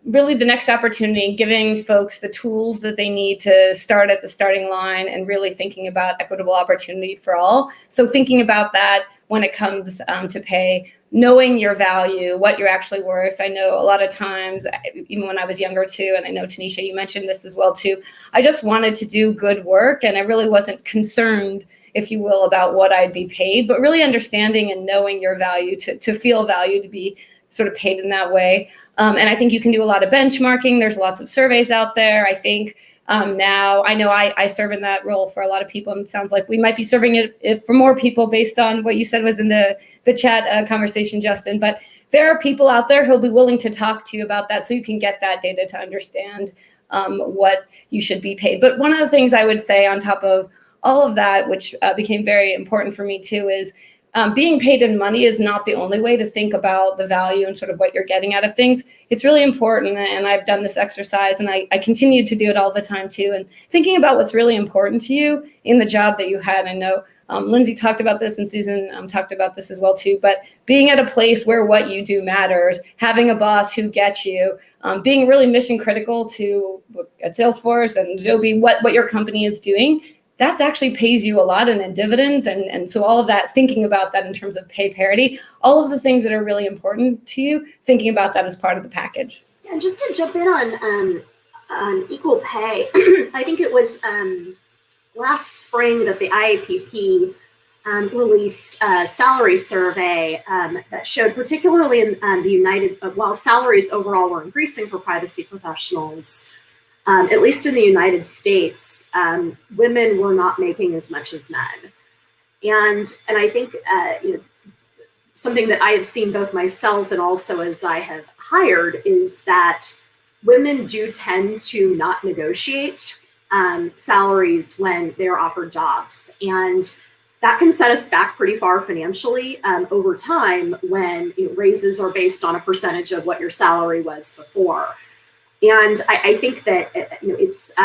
really the next opportunity, giving folks the tools that they need to start at the starting line and really thinking about equitable opportunity for all. So thinking about that when it comes to pay, knowing your value, what you're actually worth. I know a lot of times, even when I was younger too, and I know Tanneasha, you mentioned this as well too, I just wanted to do good work and I really wasn't concerned, if you will, about what I'd be paid, but really understanding and knowing your value to feel value, to be sort of paid in that way. And I think you can do a lot of benchmarking. There's lots of surveys out there. I think now, I know I serve in that role for a lot of people, and it sounds like we might be serving it for more people based on what you said was in the chat conversation, Justin. But there are people out there who'll be willing to talk to you about that, so you can get that data to understand what you should be paid. But one of the things I would say on top of all of that, which became very important for me too, is being paid in money is not the only way to think about the value and sort of what you're getting out of things. It's really important, and I've done this exercise, and I continue to do it all the time too, and thinking about what's really important to you in the job that you had. I know Lindsey talked about this, and Susan talked about this as well too, but being at a place where what you do matters, having a boss who gets you, being really mission critical to at Salesforce and Adobe, what your company is doing, that actually pays you a lot in dividends. And so all of that, thinking about that in terms of pay parity, all of the things that are really important to you, thinking about that as part of the package. And just to jump in on equal pay, I think it was last spring that the IAPP released a salary survey that showed, particularly in the United, while salaries overall were increasing for privacy professionals, at least in the United States, women were not making as much as men. And I think something that I have seen both myself and also as I have hired is that women do tend to not negotiate salaries when they're offered jobs. And that can set us back pretty far financially over time when raises are based on a percentage of what your salary was before. And I think that it's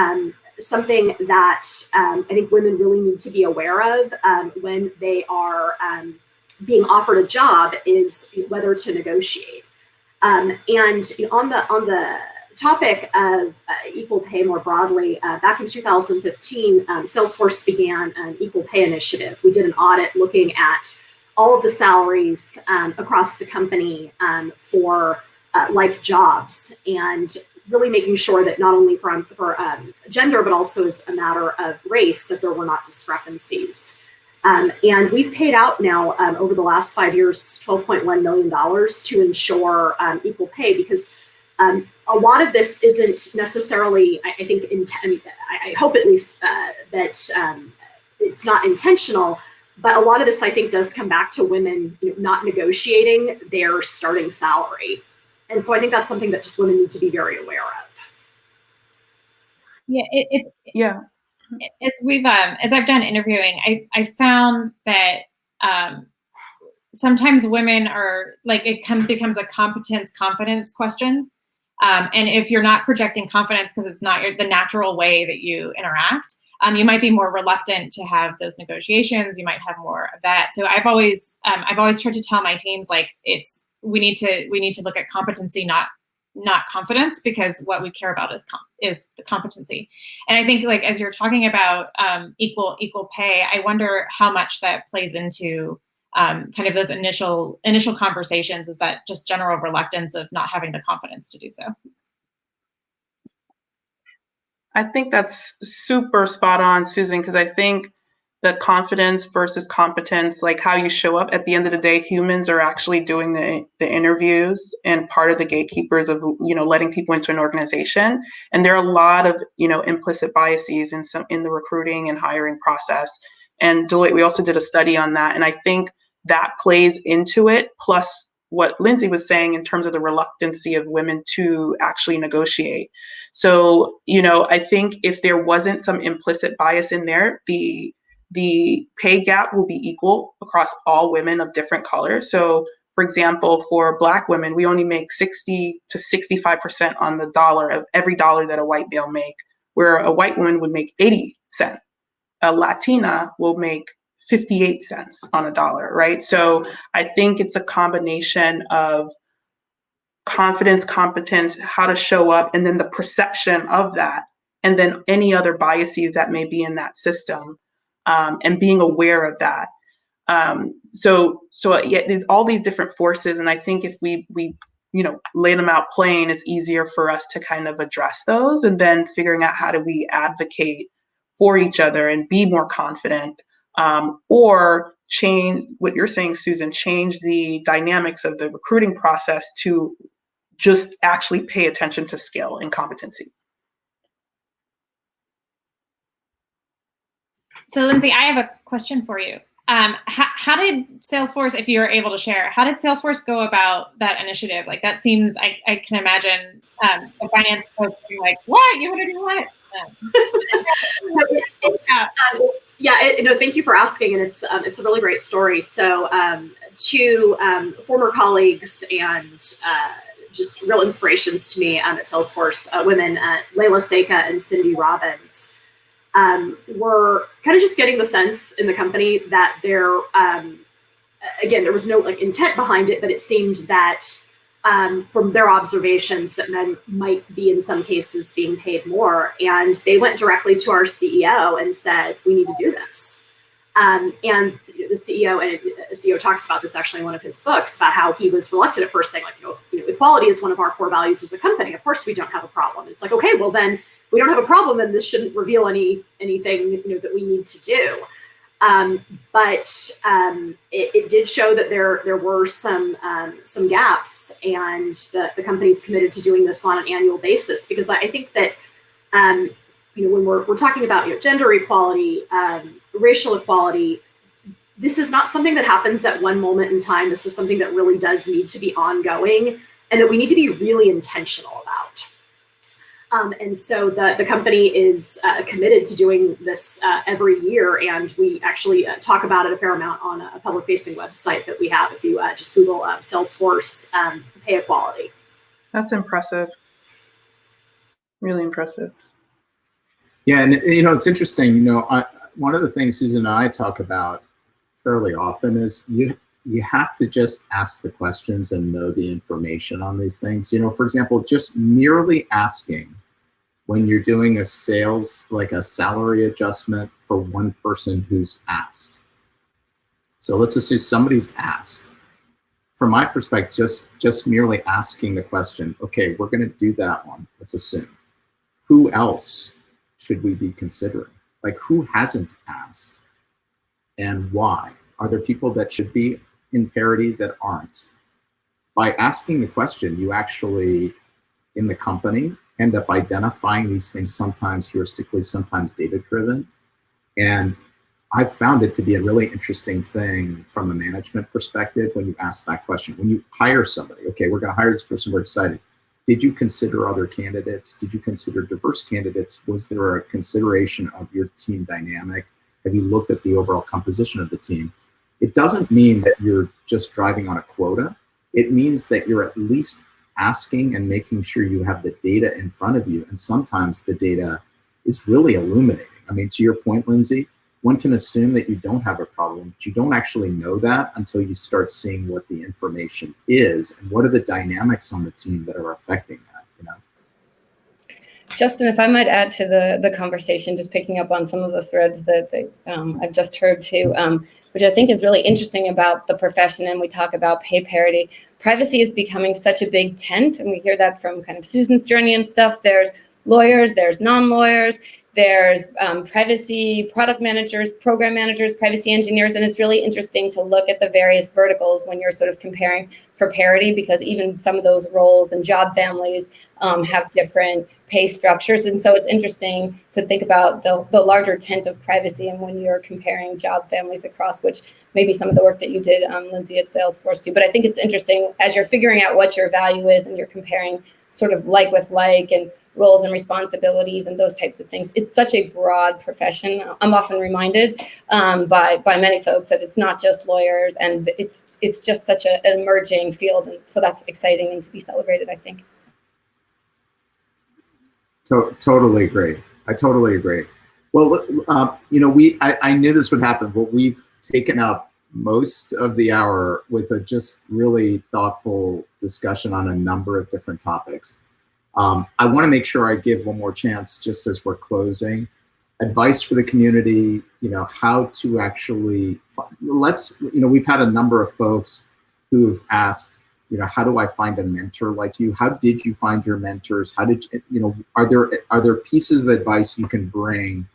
something that I think women really need to be aware of when they are being offered a job, is whether to negotiate. And on the topic of equal pay more broadly, back in 2015, Salesforce began an equal pay initiative. We did an audit looking at all of the salaries across the company for like jobs, and really making sure that not only for gender, but also as a matter of race, that there were not discrepancies. And we've paid out now over the last 5 years, $12.1 million to ensure equal pay, because a lot of this isn't necessarily, I think, I hope at least that it's not intentional, but a lot of this, I think, does come back to women not negotiating their starting salary. And so I think that's something that just women need to be very aware of. Yeah, as I've done interviewing, I found that sometimes women are like, it becomes a confidence question. And if you're not projecting confidence because it's not the natural way that you interact, you might be more reluctant to have those negotiations. You might have more of that. So I've always tried to tell my teams, like, we need to look at competency, not confidence, because what we care about is the competency. And I think, like, as you're talking about equal pay, I wonder how much that plays into kind of those initial conversations. Is that just general reluctance of not having the confidence to do so? I think that's super spot on, Susan, because I think the confidence versus competence, like how you show up, at the end of the day, humans are actually doing the interviews and part of the gatekeepers of, letting people into an organization. And there are a lot of, implicit biases in the recruiting and hiring process. And Deloitte, we also did a study on that. And I think that plays into it, plus what Lindsey was saying in terms of the reluctancy of women to actually negotiate. So, I think if there wasn't some implicit bias in there, the pay gap will be equal across all women of different colors. So, for example, for Black women, we only make 60 to 65% on the dollar of every dollar that a white male make, where a white woman would make 80 cents. A Latina will make 58 cents on a dollar, right? So I think it's a combination of confidence, competence, how to show up, and then the perception of that, and then any other biases that may be in that system, and being aware of that. So there's all these different forces, and I think if we lay them out plain, it's easier for us to kind of address those, and then figuring out how do we advocate for each other and be more confident. Or change what you're saying, Susan, change the dynamics of the recruiting process to just actually pay attention to skill and competency. So, Lindsey, I have a question for you. How did Salesforce, if you're able to share, how did Salesforce go about that initiative? Like, that seems, I can imagine the finance folks being like, what? You want to do what? Thank you for asking, and it's a really great story. So, two former colleagues and just real inspirations to me at Salesforce, women, Layla Seika and Cindy Robbins, were kind of just getting the sense in the company that there was no intent behind it, but it seemed that from their observations that men might be in some cases being paid more. And they went directly to our CEO and said, we need to do this. And the CEO talks about this actually in one of his books, about how he was reluctant at first, saying equality is one of our core values as a company. Of course we don't have a problem. It's like, okay, well then we don't have a problem, and this shouldn't reveal anything that we need to do. But it did show that there were some gaps, and the company's committed to doing this on an annual basis, because I think that when we're talking about gender equality, racial equality, this is not something that happens at one moment in time. This is something that really does need to be ongoing, and that we need to be really intentional about. And so the company is committed to doing this every year, and we actually talk about it a fair amount on a public-facing website that we have. If you just Google Salesforce pay equality. That's impressive. Really impressive. Yeah, and it's interesting. One of the things Susan and I talk about fairly often is you have to just ask the questions and know the information on these things. For example, just merely asking when you're doing a sales, like a salary adjustment for one person who's asked. So let's assume somebody's asked. From my perspective, just merely asking the question, okay, we're going to do that one. Let's assume. Who else should we be considering? Like, who hasn't asked and why? Are there people that should be in parity that aren't? By asking the question, you actually, in the company, end up identifying these things, sometimes heuristically, sometimes data-driven. And I've found it to be a really interesting thing from a management perspective when you ask that question. When you hire somebody, okay, we're going to hire this person, we're excited. Did you consider other candidates? Did you consider diverse candidates? Was there a consideration of your team dynamic? Have you looked at the overall composition of the team? It doesn't mean that you're just driving on a quota. It means that you're at least asking and making sure you have the data in front of you. And sometimes the data is really illuminating. I mean, to your point, Lindsey, one can assume that you don't have a problem, but you don't actually know that until you start seeing what the information is and what are the dynamics on the team that are affecting that, Justin, if I might add to the conversation, just picking up on some of the threads that I've just heard too, which I think is really interesting about the profession, and we talk about pay parity. Privacy is becoming such a big tent, and we hear that from kind of Susan's journey and stuff. There's lawyers, there's non-lawyers, there's privacy product managers, program managers, privacy engineers, and it's really interesting to look at the various verticals when you're sort of comparing for parity, because even some of those roles and job families have different pay structures. And so it's interesting to think about the larger tent of privacy and when you're comparing job families across, which maybe some of the work that you did, Lindsey, at Salesforce too. But I think it's interesting as you're figuring out what your value is and you're comparing sort of like with like and roles and responsibilities and those types of things. It's such a broad profession. I'm often reminded by many folks that it's not just lawyers, and it's just such an emerging field. And so that's exciting and to be celebrated, I think. Totally agree. I totally agree. Well, I knew this would happen, but we've taken up most of the hour with a just really thoughtful discussion on a number of different topics. I want to make sure I give one more chance just as we're closing. Advice for the community, how to actually, we've had a number of folks who have asked, how do I find a mentor like you? How did you find your mentors? How did are there pieces of advice you can bring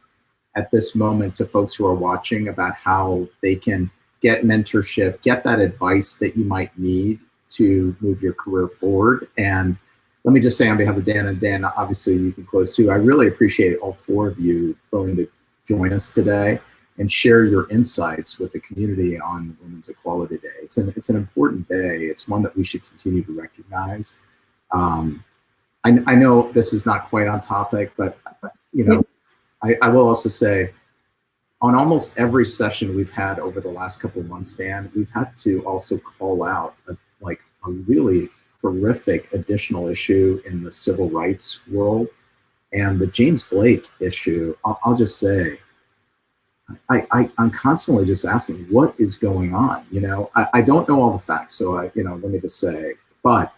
at this moment to folks who are watching about how they can get mentorship, get that advice that you might need to move your career forward? And let me just say on behalf of Dan, and Dan, obviously you can close too, I really appreciate all four of you willing to join us today and share your insights with the community on Women's Equality Day. It's an important day. It's one that we should continue to recognize. I know this is not quite on topic, but I will also say on almost every session we've had over the last couple of months, Dan, we've had to also call out a really horrific additional issue in the civil rights world. And the James Blake issue, I'll just say, I'm constantly just asking, what is going on? I don't know all the facts, so let me just say, but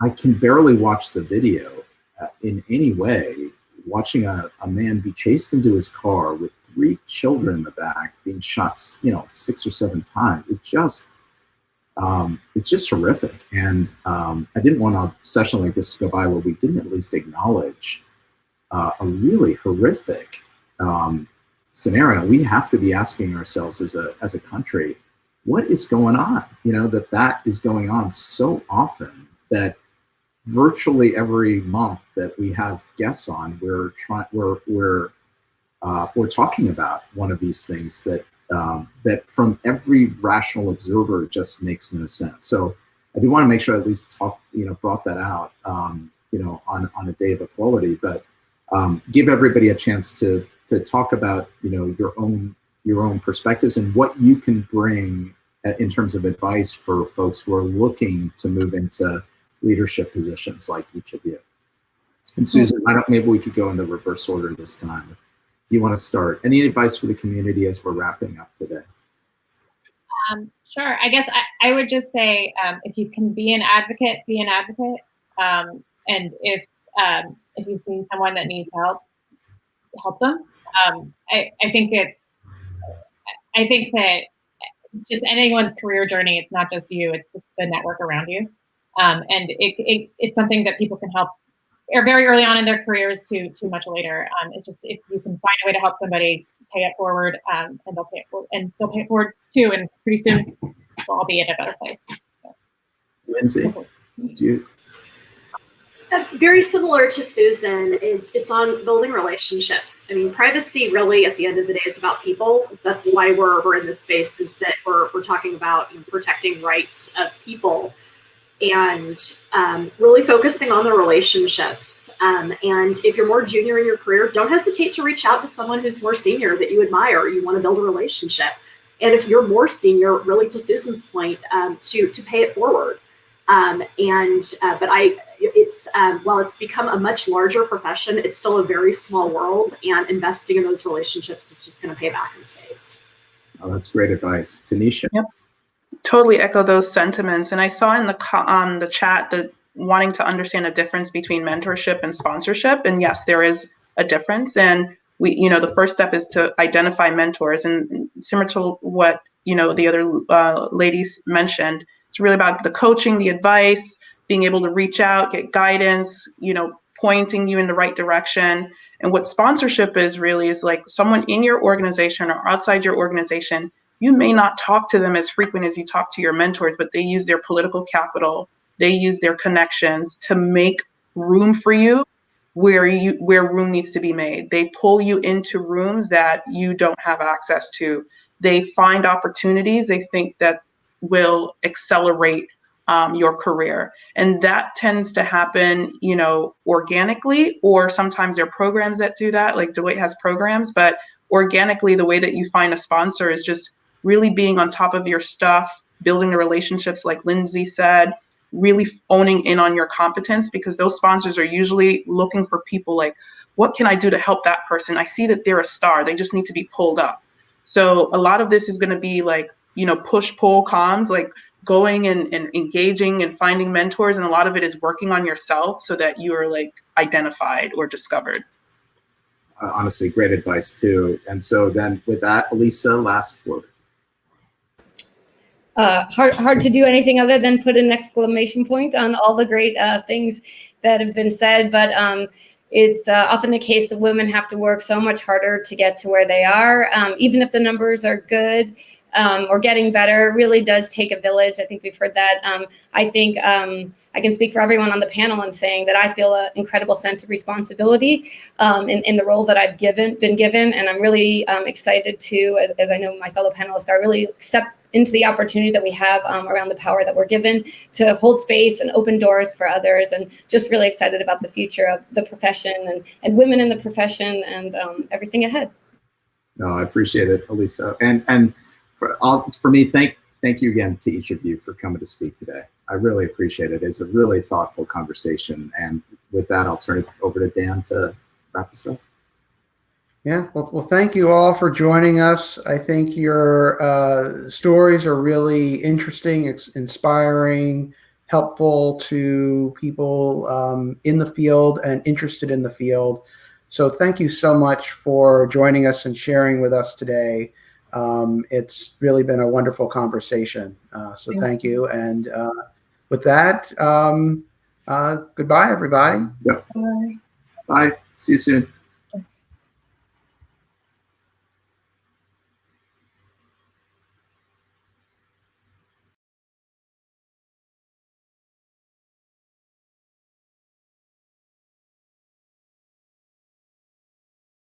I can barely watch the video in any way, watching a man be chased into his car with 3 children in the back, being shot, 6 or 7 times. It's just horrific. And I didn't want a session like this to go by where we didn't at least acknowledge a really horrific scenario. We have to be asking ourselves as a country, what is going on? That is going on so often that virtually every month that we have guests on, we're talking about one of these things that from every rational observer just makes no sense. So I do want to make sure I at least brought that out on a day of equality, but give everybody a chance to talk about, your own perspectives and what you can bring in terms of advice for folks who are looking to move into leadership positions like each of you. And Susan, maybe we could go in the reverse order this time. If you want to start, any advice for the community as we're wrapping up today? Sure. I guess I would just say, if you can be an advocate, be an advocate. And if you see someone that needs help, help them. I think that just anyone's career journey, it's not just you, it's the network around you. And it's something that people can help very early on in their careers to much later. It's just, if you can find a way to help somebody, pay it forward, and they'll pay it forward too. And pretty soon we'll all be in a better place. So. Lindsey, do you? Very similar to Susan, it's on building relationships. I mean, privacy really at the end of the day is about people. That's why we're in this space, is that we're talking about protecting rights of people and really focusing on the relationships. And if you're more junior in your career, don't hesitate to reach out to someone who's more senior that you admire or you want to build a relationship. And if you're more senior, really to Susan's point, to pay it forward. While it's become a much larger profession, it's still a very small world, and investing in those relationships is just going to pay back in spades. Oh, that's great advice. Tanneasha? Yep. Totally echo those sentiments. And I saw in the chat that wanting to understand a difference between mentorship and sponsorship. And yes, there is a difference. And the first step is to identify mentors. And similar to what, the other ladies mentioned, it's really about the coaching, the advice, being able to reach out, get guidance, pointing you in the right direction. And what sponsorship is really is like someone in your organization or outside your organization. You may not talk to them as frequent as you talk to your mentors, but they use their political capital, they use their connections to make room for you where room needs to be made. They pull you into rooms that you don't have access to. They find opportunities they think that will accelerate your career. And that tends to happen, organically, or sometimes there are programs that do that, like Deloitte has programs, but organically, the way that you find a sponsor is just really being on top of your stuff, building the relationships, like Lindsey said, really owning in on your competence, because those sponsors are usually looking for people like, what can I do to help that person? I see that they're a star. They just need to be pulled up. So a lot of this is going to be like, push, pull, comms, like going and engaging and finding mentors. And a lot of it is working on yourself so that you are like identified or discovered. Honestly, great advice too. And so then with that, Alisa, last word. Hard to do anything other than put an exclamation point on all the great things that have been said, but it's often the case that women have to work so much harder to get to where they are. Even if the numbers are good or getting better, it really does take a village. I think we've heard that. I think I can speak for everyone on the panel in saying that I feel an incredible sense of responsibility in the role that I've been given. And I'm really excited to, as I know my fellow panelists are, really accept into the opportunity that we have around the power that we're given to hold space and open doors for others, and just really excited about the future of the profession and women in the profession and everything ahead. No, I appreciate it, Alisa. And for me, thank you again to each of you for coming to speak today. I really appreciate it. It's a really thoughtful conversation. And with that, I'll turn it over to Dan to wrap this up. Yeah, well, thank you all for joining us. I think your stories are really interesting, inspiring, helpful to people in the field and interested in the field. So thank you so much for joining us and sharing with us today. It's really been a wonderful conversation. So thank you. And with that, goodbye, everybody. Yep. Bye. See you soon.